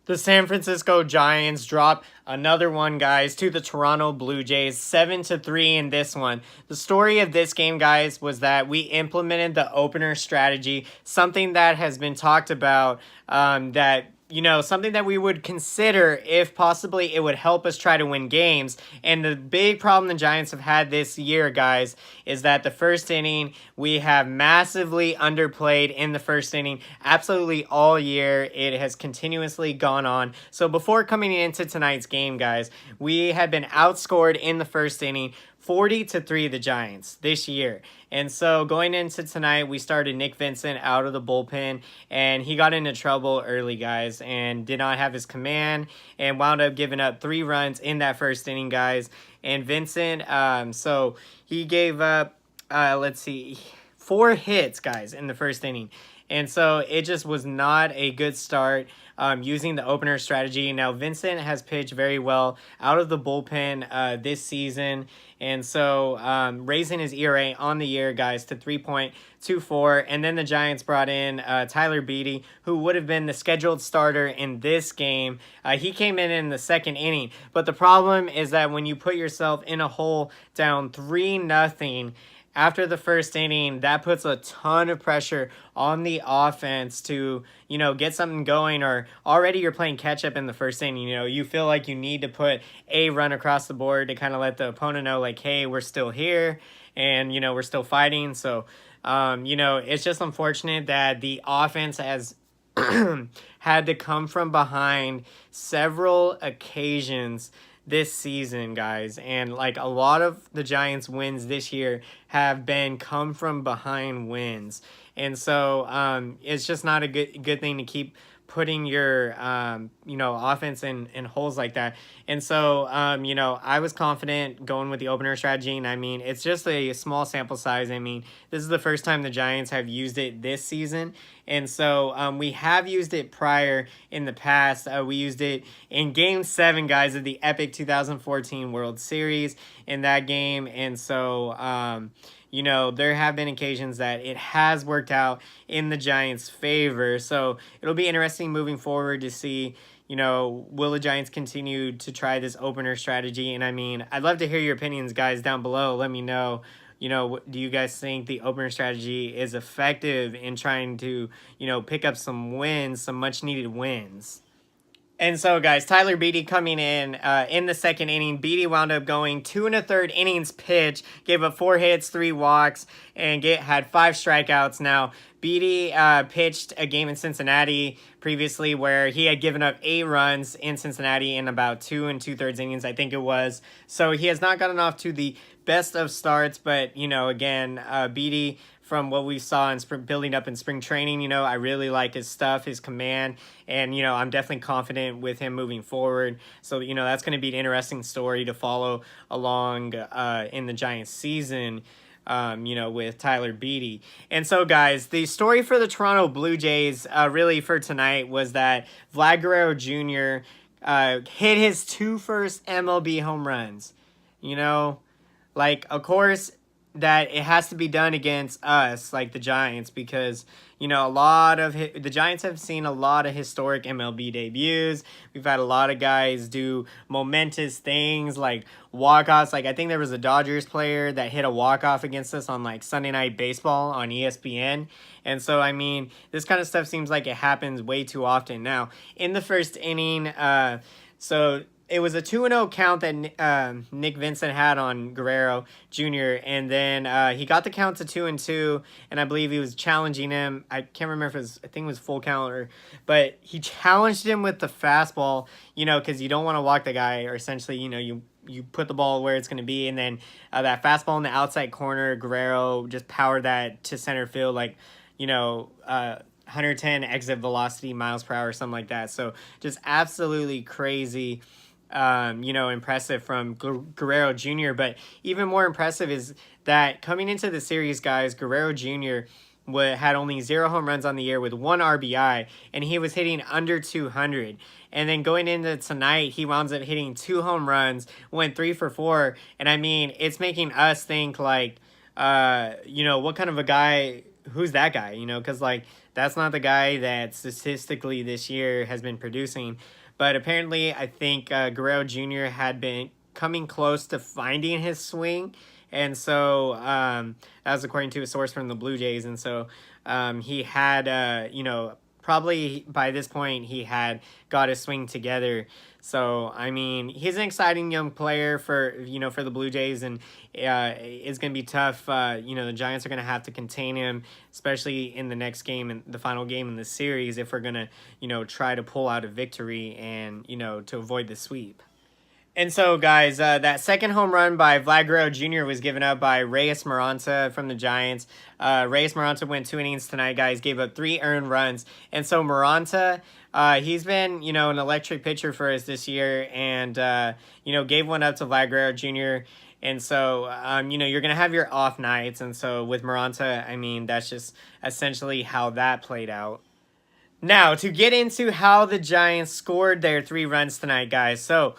The San Francisco Giants drop another one, guys, to the Toronto Blue Jays, 7-3 in this one. The story of this game, guys, was that we implemented the opener strategy, something that has been talked about, something that we would consider if possibly it would help us try to win games. And the big problem the Giants have had this year, guys, is that the first inning, we have massively underplayed in the first inning absolutely all year. It has continuously gone on. So before coming into tonight's game, guys, we had been outscored in the first inning 40-3, the Giants this year. And so going into tonight, we started Nick Vincent out of the bullpen, and he got into trouble early, guys, and did not have his command and wound up giving up 3 runs in that first inning, guys. And Vincent, so he gave up, 4 hits, guys, in the first inning. And so it just was not a good start using the opener strategy. Now, Vincent has pitched very well out of the bullpen this season. And so raising his ERA on the year, guys, to 3.24. And then the Giants brought in Tyler Beede, who would have been the scheduled starter in this game. He came in the second inning. But the problem is that when you put yourself in a hole down 3-0, after the first inning, that puts a ton of pressure on the offense to, get something going, or already you're playing catch up in the first inning. You feel like you need to put a run across the board to kind of let the opponent know, like, hey, we're still here and, we're still fighting. So, it's just unfortunate that the offense has had to come from behind several occasions this season, guys, and like a lot of the Giants wins this year have been come from behind wins. And so it's just not a good thing to keep putting your offense in holes like that. And so I was confident going with the opener strategy, and I mean, it's just a small sample size. I mean, this is the first time the Giants have used it this season, and so we have used it prior in the past. We used it in Game 7, guys, of the epic 2014 World Series in that game. And so there have been occasions that it has worked out in the Giants' favor. So it'll be interesting moving forward to see, will the Giants continue to try this opener strategy? And I mean, I'd love to hear your opinions, guys, down below. Let me know, do you guys think the opener strategy is effective in trying to, pick up some wins, some much needed wins? And so, guys, Tyler Beede coming in the second inning. Beede wound up going 2 1/3 innings pitch, gave up 4 hits, 3 walks, and had 5 strikeouts. Now, Beede pitched a game in Cincinnati previously where he had given up 8 runs in Cincinnati in about 2 2/3 innings, I think it was. So he has not gotten off to the best of starts, but, again, Beede, from what we saw in building up in spring training, I really like his stuff, his command, and, I'm definitely confident with him moving forward. So, that's going to be an interesting story to follow along in the Giants season, with Tyler Beede. And so, guys, the story for the Toronto Blue Jays really for tonight was that Vlad Guerrero Jr. Hit his 2 first MLB home runs. Of course, that it has to be done against us, like the Giants, because, the Giants have seen a lot of historic MLB debuts. We've had a lot of guys do momentous things like walk-offs. Like, I think there was a Dodgers player that hit a walk-off against us on, like, Sunday Night Baseball on ESPN. And so, I mean, this kind of stuff seems like it happens way too often. Now, in the first inning, it was a 2-0 count that Nick Vincent had on Guerrero Jr. And then he got the count to 2-2, and I believe he was challenging him. I can't remember if I think it was full count, but he challenged him with the fastball, because you don't want to walk the guy, or essentially, you put the ball where it's going to be, and then that fastball in the outside corner, Guerrero just powered that to center field, 110 exit velocity miles per hour, something like that. So just absolutely crazy. Impressive from Guerrero Jr. But even more impressive is that coming into the series, guys, Guerrero Jr. had only 0 home runs on the year with 1 RBI, and he was hitting under 200. And then going into tonight, he wound up hitting 2 home runs, went 3 for 4. And I mean, it's making us think like, what kind of a guy, who's that guy? Because that's not the guy that statistically this year has been producing. But apparently, I think Guerrero Jr. had been coming close to finding his swing. And so that was according to a source from the Blue Jays. And so he had, probably by this point he had got his swing together. So I mean, he's an exciting young player for for the Blue Jays, and it's gonna be tough. The Giants are gonna have to contain him, especially in the next game and the final game in the series, if we're gonna try to pull out a victory and to avoid the sweep. And so, guys, that second home run by Vlad Guerrero Jr. was given up by Reyes Maranta from the Giants. Reyes Maranta went 2 innings tonight, guys, gave up 3 earned runs. And so Maranta, he's been, an electric pitcher for us this year, and, gave one up to Vlad Guerrero Jr. And so, you're going to have your off nights. And so with Maranta, I mean, that's just essentially how that played out. Now, to get into how the Giants scored their 3 runs tonight, guys. So,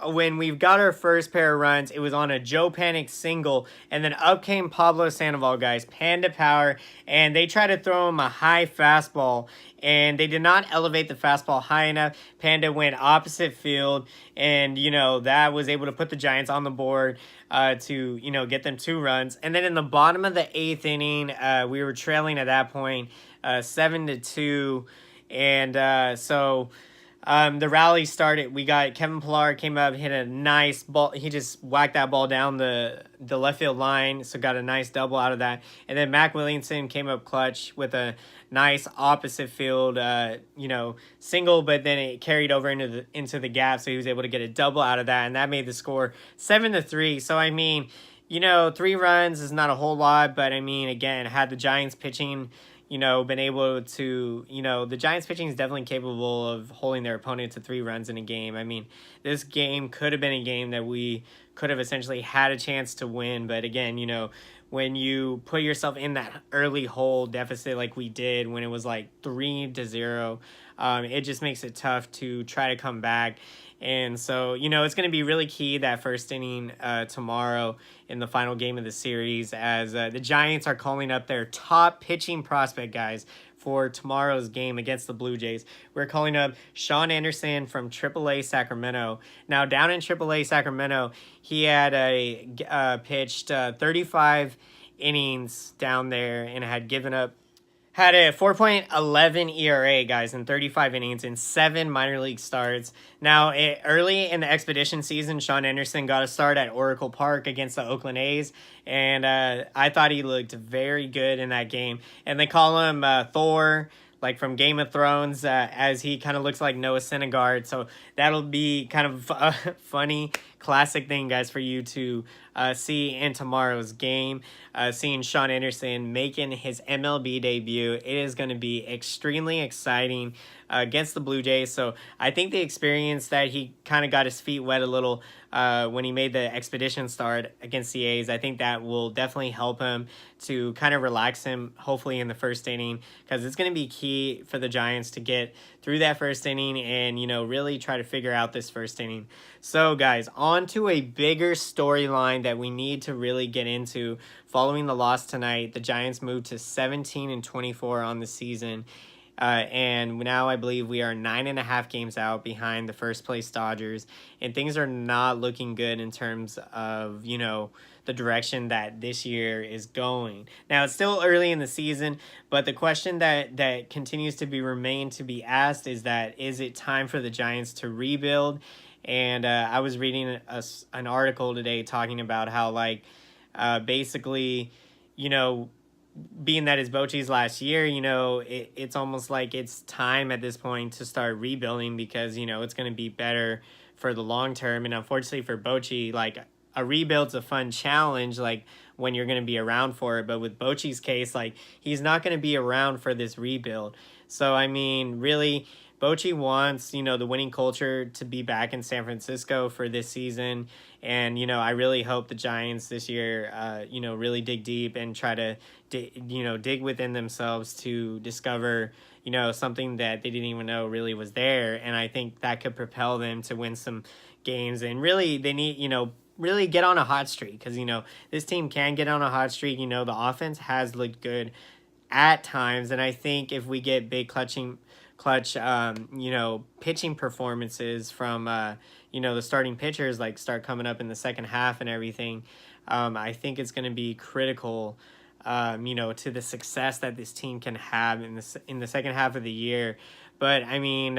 when we've got our first pair of runs, it was on a Joe Panic single, and then up came Pablo Sandoval, guys, Panda power, and they tried to throw him a high fastball, and they did not elevate the fastball high enough. Panda went opposite field, and, that was able to put the Giants on the board to, get them 2 runs. And then in the bottom of the 8th inning, we were trailing at that point, 7-2, and so the rally started. We got Kevin Pillar came up, hit a nice ball. He just whacked that ball down the left field line, so got a nice double out of that. And then Mac Williamson came up clutch with a nice opposite field, single, but then it carried over into the gap, so he was able to get a double out of that, and that made the score 7-3. So I mean, 3 runs is not a whole lot, but I mean, again, had the Giants pitching been able to, the Giants pitching is definitely capable of holding their opponent to 3 runs in a game. I mean, this game could have been a game that we could have essentially had a chance to win. But again, when you put yourself in that early hole deficit like we did when it was like 3-0, it just makes it tough to try to come back. And so, it's going to be really key that first inning tomorrow in the final game of the series, as the Giants are calling up their top pitching prospect, guys, for tomorrow's game against the Blue Jays. We're calling up Shaun Anderson from AAA Sacramento. Now, down in AAA Sacramento, he had pitched 35 innings down there and had a 4.11 ERA, guys, in 35 innings in 7 minor league starts. Now, early in the Expedition season, Shaun Anderson got a start at Oracle Park against the Oakland A's, and I thought he looked very good in that game. And they call him Thor, like from Game of Thrones, as he kind of looks like Noah Syndergaard. So that'll be kind of a funny, classic thing, guys, for you to see in tomorrow's game. Seeing Shaun Anderson making his MLB debut, it is going to be extremely exciting against the Blue Jays. So I think the experience that he kind of got his feet wet a little when he made the Expedition start against the A's, I think that will definitely help him to kind of relax him, hopefully in the first inning, because it's going to be key for the Giants to get through that first inning and, really try to figure out this first inning. So, guys, on to a bigger storyline that we need to really get into. Following the loss tonight, the Giants moved to 17-24 on the season. And now I believe we are 9.5 games out behind the first place Dodgers, and things are not looking good in terms of, the direction that this year is going. Now, it's still early in the season, but the question that continues to remain to be asked is it time for the Giants to rebuild? And I was reading an article today talking about how, basically, being that it's Bochy's last year, it's almost like it's time at this point to start rebuilding, because, it's going to be better for the long term. And unfortunately for Bochy, a rebuild's a fun challenge, when you're going to be around for it. But with Bochy's case, he's not going to be around for this rebuild. So, I mean, really, Bochy wants, the winning culture to be back in San Francisco for this season. And, I really hope the Giants this year, really dig deep and try to, dig within themselves to discover, something that they didn't even know really was there. And I think that could propel them to win some games. And really, they need, really get on a hot streak, because, this team can get on a hot streak. The offense has looked good at times. And I think if we get big clutch, pitching performances from, the starting pitchers, like start coming up in the second half and everything, I think it's going to be critical, to the success that this team can have in the second half of the year. But I mean,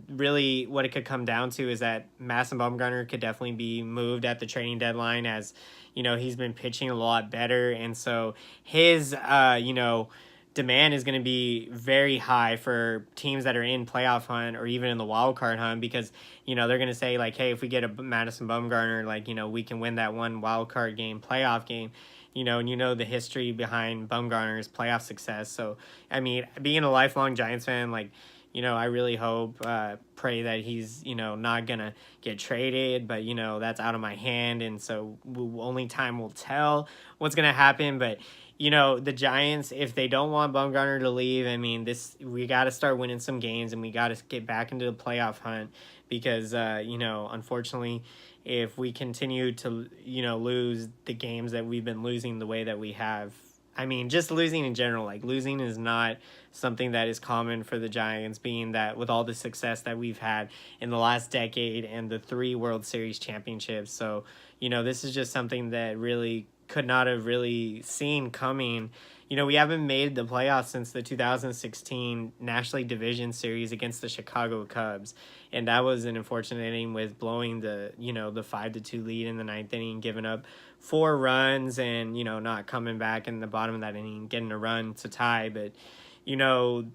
really what it could come down to is that Madison Bumgarner could definitely be moved at the trading deadline, as, he's been pitching a lot better. And so his, demand is going to be very high for teams that are in playoff hunt or even in the wild card hunt, because, they're going to say like, hey, if we get a Madison Bumgarner, like, we can win that one wild card game, playoff game. And the history behind Bumgarner's playoff success. So, I mean, being a lifelong Giants fan, like, I really hope, pray that he's, not going to get traded, but, that's out of my hand. And so only time will tell what's going to happen. But, the Giants, if they don't want Bumgarner to leave, I mean, we got to start winning some games, and we got to get back into the playoff hunt, because, unfortunately, if we continue to, lose the games that we've been losing the way that we have, I mean, just losing in general, like losing is not something that is common for the Giants, being that with all the success that we've had in the last decade and the 3 World Series championships. So, this is just something that really could not have really seen coming. We haven't made the playoffs since the 2016 National League Division Series against the Chicago Cubs. And that was an unfortunate inning with blowing the 5-2 lead in the 9th inning, giving up 4 runs and, not coming back in the bottom of that inning, getting a run to tie. But,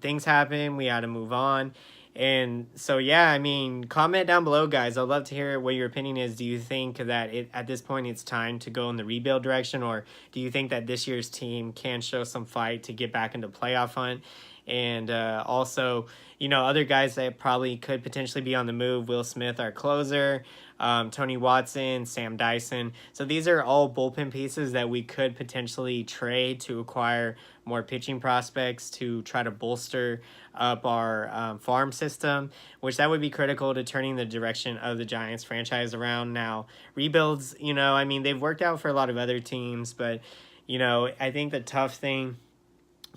things happen. We had to move on. And so, yeah, I mean, comment down below, guys. I'd love to hear what your opinion is. Do you think that at this point it's time to go in the rebuild direction, or do you think that this year's team can show some fight to get back into playoff hunt? And also, other guys that probably could potentially be on the move: Will Smith, our closer, Tony Watson, Sam Dyson. So these are all bullpen pieces that we could potentially trade to acquire more pitching prospects to try to bolster up our farm system, which that would be critical to turning the direction of the Giants franchise around. Now, rebuilds, I mean, they've worked out for a lot of other teams, but, I think the tough thing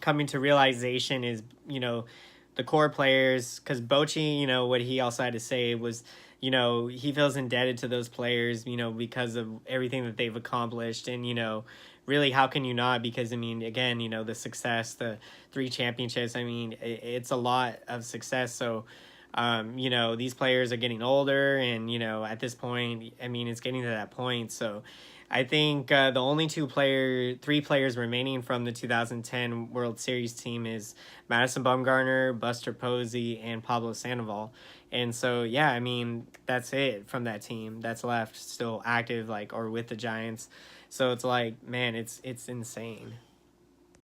coming to realization is, the core players, because Bochy, what he also had to say was, he feels indebted to those players, because of everything that they've accomplished. And, really, how can you not? Because, I mean, again, the success, the 3 championships, I mean, it's a lot of success. So, these players are getting older, and, at this point, I mean, it's getting to that point. So I think the only 3 players remaining from the 2010 World Series team is Madison Bumgarner, Buster Posey, and Pablo Sandoval. And so, yeah, I mean, that's it from that team that's left still active, or with the Giants. So it's like, man, it's insane.